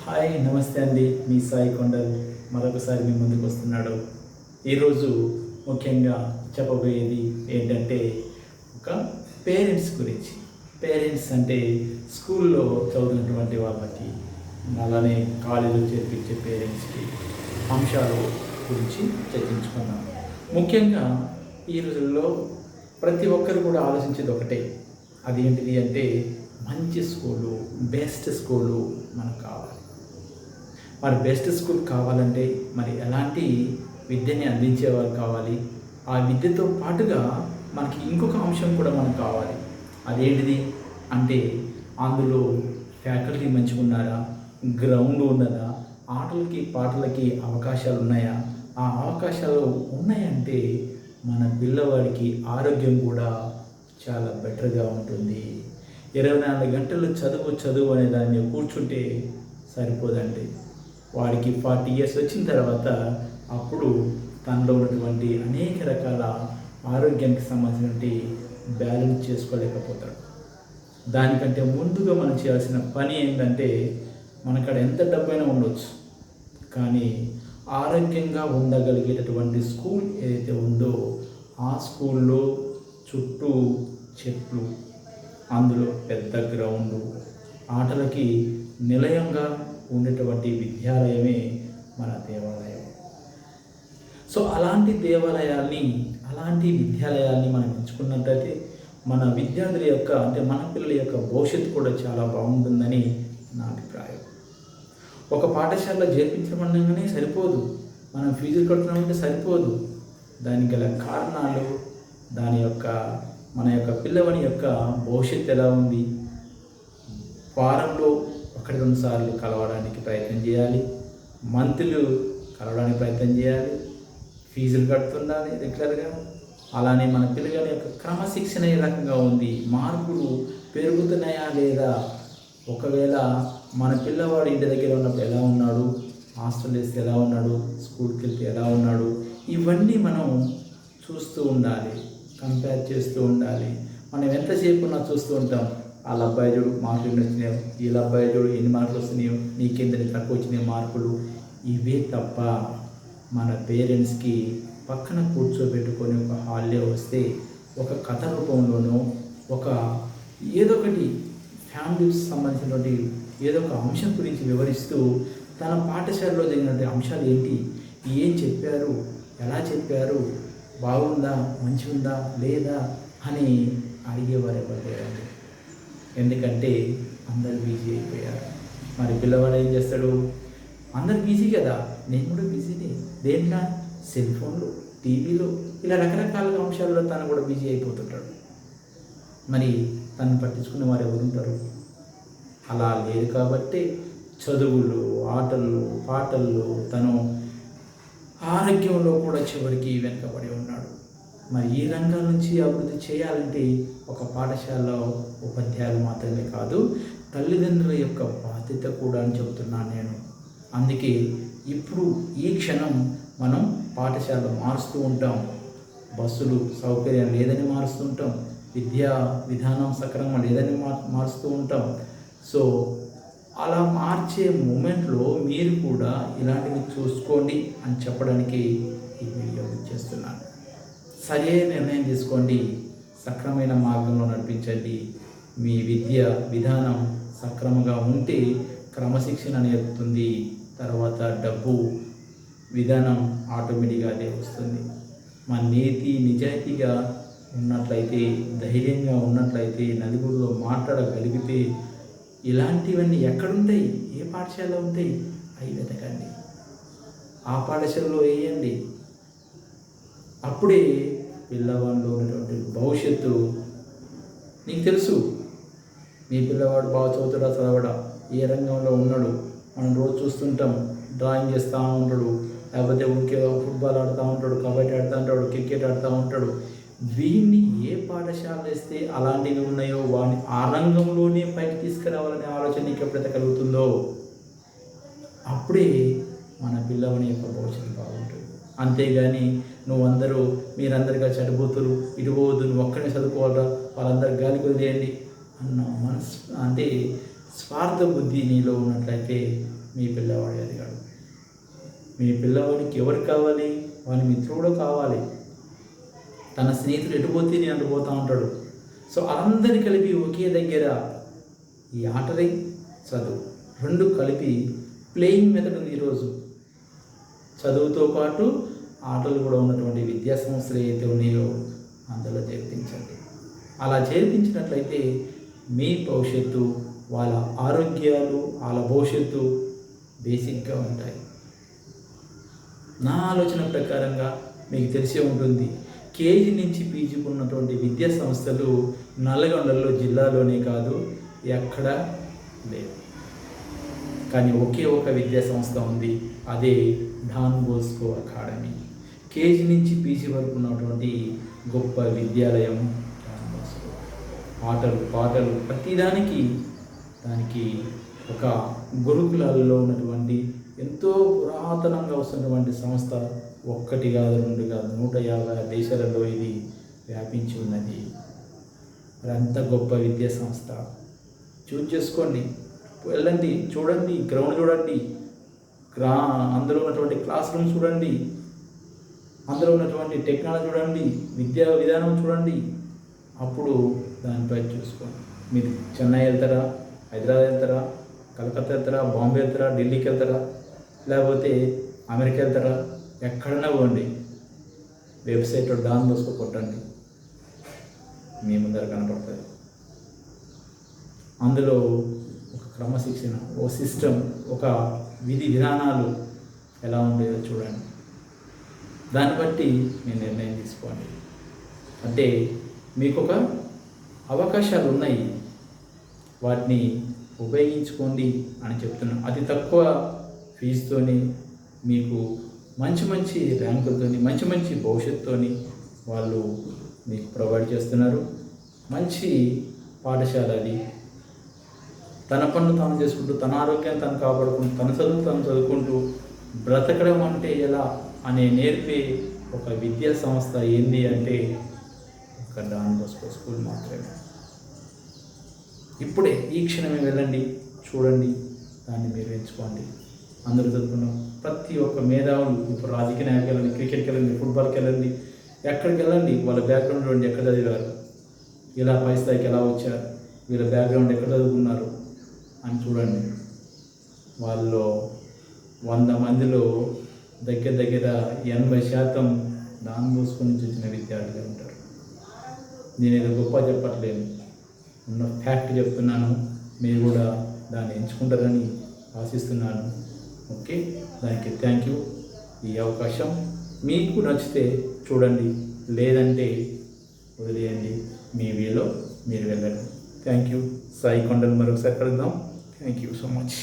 Hi నమస్తే అండి, మీ సాయి కొండల్ మరొకసారి మీ ముందుకు వస్తున్నాడు. ఈరోజు ముఖ్యంగా చెప్పబోయేది ఏంటంటే ఒక పేరెంట్స్ గురించి. పేరెంట్స్ అంటే స్కూల్లో చదువుతున్నటువంటి వాళ్ళకి, అలానే కాలేజీలో చేర్పించే పేరెంట్స్కి అంశాలు గురించి చర్చించుకున్నాం. ముఖ్యంగా ఈ రోజుల్లో ప్రతి ఒక్కరు కూడా ఆలోచించేది ఒకటే, అది ఏంటిది అంటే మంచి స్కూలు, బెస్ట్ స్కూలు మనకు కావాలి. మరి బెస్ట్ స్కూల్ కావాలంటే మరి ఎలాంటి విద్యని అందించేవారు కావాలి. ఆ విద్యతో పాటుగా మనకి ఇంకొక అంశం కూడా మనకు కావాలి. అదేంటిది అంటే అందులో ఫ్యాకల్టీ మంచిగా ఉన్నారా, గ్రౌండ్ ఉన్నదా, ఆటలకి పాటలకి అవకాశాలు ఉన్నాయా. ఆ అవకాశాలు ఉన్నాయంటే మన పిల్లవాడికి ఆరోగ్యం కూడా చాలా బెటర్గా ఉంటుంది. 24 గంటలు చదువు అనే దాని మీద కూర్చుంటే సరిపోదండి. వాడికి 40 ఇయర్స్ వచ్చిన తర్వాత అప్పుడు తనలో ఉన్నటువంటి అనేక రకాల ఆరోగ్యానికి సంబంధించినటువంటి బ్యాలెన్స్ చేసుకోలేకపోతాడు. దానికంటే ముందుగా మనం చేయాల్సిన పని ఏంటంటే, మనకాడ ఎంత డబ్బైనా ఉండొచ్చు, కానీ ఆరోగ్యంగా ఉండగలిగేటటువంటి స్కూల్ ఏదైతే ఉందో ఆ స్కూల్లో చుట్టూ చెట్లు, అందులో పెద్ద గ్రౌండు, ఆటలకి నిలయంగా ఉండేటువంటి విద్యాలయమే మన దేవాలయం. సో అలాంటి దేవాలయాల్ని, అలాంటి విద్యాలయాల్ని మనం ఎంచుకున్నట్టయితే మన విద్యార్థుల యొక్క అంటే మన పిల్లల యొక్క భవిష్యత్తు కూడా చాలా బాగుంటుందని నా అభిప్రాయం. ఒక పాఠశాలలో చేర్పించమనగానే సరిపోదు, మనం ఫీజులు కడుతున్నామంటే సరిపోదు. దానికి గల కారణాలు, దాని యొక్క మన యొక్క పిల్లవాని యొక్క భవిష్యత్తు ఎలా ఉంది, వారంలో 1-2 సార్లు కలవడానికి ప్రయత్నం చేయాలి, మంత్లు కలవడానికి ప్రయత్నం చేయాలి, ఫీజులు కడుతుండాలి రెగ్యులర్గా. అలానే మన పిల్లల యొక్క క్రమశిక్షణ ఏ రకంగా ఉంది, మార్కులు పెరుగుతున్నాయా లేదా, ఒకవేళ మన పిల్లవాడు ఇంటి దగ్గర ఉన్నప్పుడు ఎలా ఉన్నాడు, హాస్టల్ వేస్తే ఎలా ఉన్నాడు, స్కూల్కి వెళ్తే ఎలా ఉన్నాడు, ఇవన్నీ మనం చూస్తూ ఉండాలి, కంపేర్ చేస్తూ ఉండాలి. మనం ఎంతసేపు ఉన్నా చూస్తూ ఉంటాం, వాళ్ళ అబ్బాయి చూడు మార్కులు ఎన్ని వచ్చినాయో, వీళ్ళ అబ్బాయి చూడు ఎన్ని మార్కులు వస్తున్నాయో, నీకేందని తక్కువ వచ్చినాయి మార్కులు. ఇవే తప్ప మన పేరెంట్స్కి పక్కన కూర్చోబెట్టుకొని ఒక హాలిడే వస్తే ఒక కథ రూపంలోనో, ఒక ఏదో ఒకటి ఫ్యామిలీకి సంబంధించినటువంటి ఏదో ఒక అంశం గురించి వివరిస్తూ తన పాఠశాలలో జరిగినటువంటి అంశాలు ఏంటి, ఏం చెప్పారు, ఎలా చెప్పారు, బాగుందా, మంచిగా ఉందా లేదా అని అడిగేవారు ఎవరు లేరండి. ఎందుకంటే అందరు బిజీ అయిపోయారు. మరి పిల్లవాడు ఏం చేస్తాడు, అందరు బిజీ కదా, నేను కూడా బిజీనే, దేంట్లో, సెల్ ఫోన్లో, టీవీలో, ఇలా రకరకాల అంశాల్లో తను కూడా బిజీ అయిపోతుంటాడు. మరి తను పట్టించుకునే వారు ఎవరు ఉంటారు? అలా లేదు కాబట్టి చదువులు, ఆటలు, పాటల్లో తను ఆరోగ్యంలో కూడా చివరికి వెనుకబడి ఉన్నాడు. మరి ఈ రంగాల నుంచి అభివృద్ధి చేయాలంటే ఒక పాఠశాలలో ఉపాధ్యాయులు మాత్రమే కాదు, తల్లిదండ్రుల యొక్క బాధ్యత కూడా అని చెబుతున్నాను నేను. అందుకే ఇప్పుడు ఈ క్షణం మనం పాఠశాలలో మారుస్తూ ఉంటాం, బస్సులు సౌకర్యం లేదని మారుస్తూ ఉంటాం, విద్యా విధానం సక్రమంగా లేదని మారుస్తూ ఉంటాం. సో అలా మార్చే మూమెంట్లో మీరు కూడా ఇలాంటివి చూసుకోండి అని చెప్పడానికి ఈ వీడియో చేస్తున్నాను. సరే నిర్ణయం తీసుకోండి, సక్రమైన మార్గంలో నడిపించండి. మీ విద్య విధానం సక్రమంగా ఉంటే క్రమశిక్షణ నేర్పుతుంది, తర్వాత డబ్బు విధానం ఆటోమేటిక్గా అదే వస్తుంది. మన నీతి నిజాయితీగా ఉన్నట్లయితే, ధైర్యంగా ఉన్నట్లయితే, నలుగురిలో మాట్లాడగలిగితే ఇలాంటివన్నీ ఎక్కడుంటాయి, ఏ పాఠశాలలో ఉంటాయి, అవి వెతకండి, ఆ పాఠశాలలో వేయండి. అప్పుడే పిల్లవాడిలో ఉన్నటువంటి భవిష్యత్తు నీకు తెలుసు. మీ పిల్లవాడు బాగా చదువుతాడా చదవడా, ఏ రంగంలో ఉన్నాడు, మనం రోజు చూస్తుంటాం, డ్రాయింగ్ చేస్తూ ఉంటాడు, లేకపోతే ఊరికే ఫుట్బాల్ ఆడుతూ ఉంటాడు, కబడ్డీ ఆడుతూ ఉంటాడు, క్రికెట్ ఆడుతూ ఉంటాడు. వీడిని ఏ పాఠశాల వేస్తే అలాంటివి ఉన్నాయో వాడిని ఆ రంగంలోనే పైకి తీసుకురావాలనే ఆలోచన నీకు ఎప్పుడైతే కలుగుతుందో అప్పుడే మన పిల్లవాని యొక్క భవిష్యత్తు బాగుంటుంది. అంతేగాని మీరందరిగా చెడిపోతురు, ఇటు పోవద్దు, నువ్వు ఒక్కడే చదువుకోవాలరా, వాళ్ళందరూ గాలి వదిలేయండి అన్న మనసు అంటే స్వార్థ బుద్ధి నీలో ఉన్నట్లయితే మీ పిల్లవాడు ఎదిగాడు. మీ పిల్లవాడికి ఎవరు కావాలి? వాని మిత్రుడు కావాలి. తన స్నేహితుడు ఎటుపోతే నేను అటుపోతూ ఉంటాడు. సో అందరినీ కలిపి ఒకే దగ్గర ఈ ఆటలే చదువు రెండు కలిపి ప్లేయింగ్ మెథడ్ ఉంది. ఈరోజు చదువుతో పాటు ఆటలు కూడా ఉన్నటువంటి విద్యా సంస్థలు ఏవైతే ఉన్నాయో అందులో చేర్పించండి. అలా చేర్పించినట్లయితే మీ భవిష్యత్తు, వాళ్ళ ఆరోగ్యాలు, వాళ్ళ భవిష్యత్తు బేసిక్గా ఉంటాయి. నా ఆలోచన ప్రకారంగా మీకు తెలిసే ఉంటుంది, కేజీ నుంచి పీజీకి ఉన్నటువంటి విద్యా సంస్థలు నల్గొండలో జిల్లాలోనే కాదు ఎక్కడా లేదు. కానీ ఒకే ఒక విద్యా సంస్థ ఉంది, అదే డాన్ బోస్కో అకాడమీ. కేజీ నుంచి పీజీ వరకు ఉన్నటువంటి గొప్ప విద్యాలయం డాన్ బోస్కో. ఆటలు పాటలు ప్రతిదానికి దానికి ఒక గురుకులాల్లో ఉన్నటువంటి ఎంతో పురాతనంగా వస్తున్నటువంటి సంస్థ. ఒక్కటి కాదు, రెండు కాదు, 150 దేశాలలో ఇది వ్యాపించి ఉన్నది. మరి అంత గొప్ప విద్యా సంస్థ చూజ్ చేసుకోండి, వెళ్ళండి, చూడండి, గ్రౌండ్ చూడండి, అందులో ఉన్నటువంటి క్లాస్ రూమ్ చూడండి, అందులో ఉన్నటువంటి టెక్నాలజీ చూడండి, విద్యా విధానం చూడండి. అప్పుడు దానిపై చూసుకోండి. మీరు చెన్నై వెళ్తారా, హైదరాబాద్ వెళ్తారా, కలకత్తా వెళ్తారా, బాంబే వెళ్తారా, ఢిల్లీకి వెళ్తారా, లేకపోతే అమెరికా వెళ్తారా, ఎక్కడైనా పోండి, వెబ్సైట్లో డాన్ బోస్కో కొట్టండి, మీ ముందర కనపడుతుంది. అందులో ఒక క్రమశిక్షణ, ఓ సిస్టమ్, ఒక విధి విధానాలు ఎలా ఉండేదో చూడండి. దాన్ని బట్టి మీరు నిర్ణయం తీసుకోండి. అంటే మీకు ఒక అవకాశాలు ఉన్నాయి, వాటిని ఉపయోగించుకోండి అని చెప్తున్నాను. అతి తక్కువ ఫీజుతోని మీకు మంచి మంచి ర్యాంకులతోని మంచి మంచి భవిష్యత్తుతోని వాళ్ళు మీకు ప్రొవైడ్ చేస్తున్నారు. మంచి పాఠశాల అది. తన పనులు తాను చేసుకుంటూ, తన ఆరోగ్యాన్ని తను కాపాడుకుంటూ, తన చదువు తను చదువుకుంటూ బ్రతకడం అంటే ఎలా అనే నేర్పే ఒక విద్యా సంస్థ ఏంది అంటే ఒక డాన్ బోస్కో స్కూల్ మాత్రమే. ఇప్పుడే ఈ క్షణమే వెళ్ళండి, చూడండి, దాన్ని మీరు ఎంచుకోండి. అందరూ చదువుకున్నాం, ప్రతి ఒక్క మేధావులు ఇప్పుడు రాజకీయ నాయకులు వెళ్ళండి, క్రికెట్కి వెళ్ళండి, ఫుట్బాల్కి వెళ్ళండి, ఎక్కడికి వెళ్ళండి, వాళ్ళ బ్యాక్గ్రౌండ్ చూడండి, ఎక్కడ చదివారు, ఇలా పై స్థాయికి ఎలా వచ్చారు, వీళ్ళ బ్యాక్గ్రౌండ్ ఎక్కడ చదువుకున్నారు అని చూడండి. వాళ్ళు 100 మందిలో దగ్గర దగ్గర 80% డాన్ బోస్కో నుంచి వచ్చిన విద్యార్థులు ఉంటారు. నేను ఏదో గొప్ప చెప్పట్లేదు, ఉన్న ఫ్యాక్ట్ చెప్తున్నాను. మీరు కూడా దాన్ని ఎంచుకుంటారని ఆశిస్తున్నాను. ఓకే, దానికి థ్యాంక్ యూ. ఈ అవకాశం మీకు నచ్చితే చూడండి, లేదంటే వదిలేయండి, మీ వేలో మీరు వెళ్ళండి. Thank you. సాయి కొండలు మరొకసారి కలుద్దాం. Thank you so much.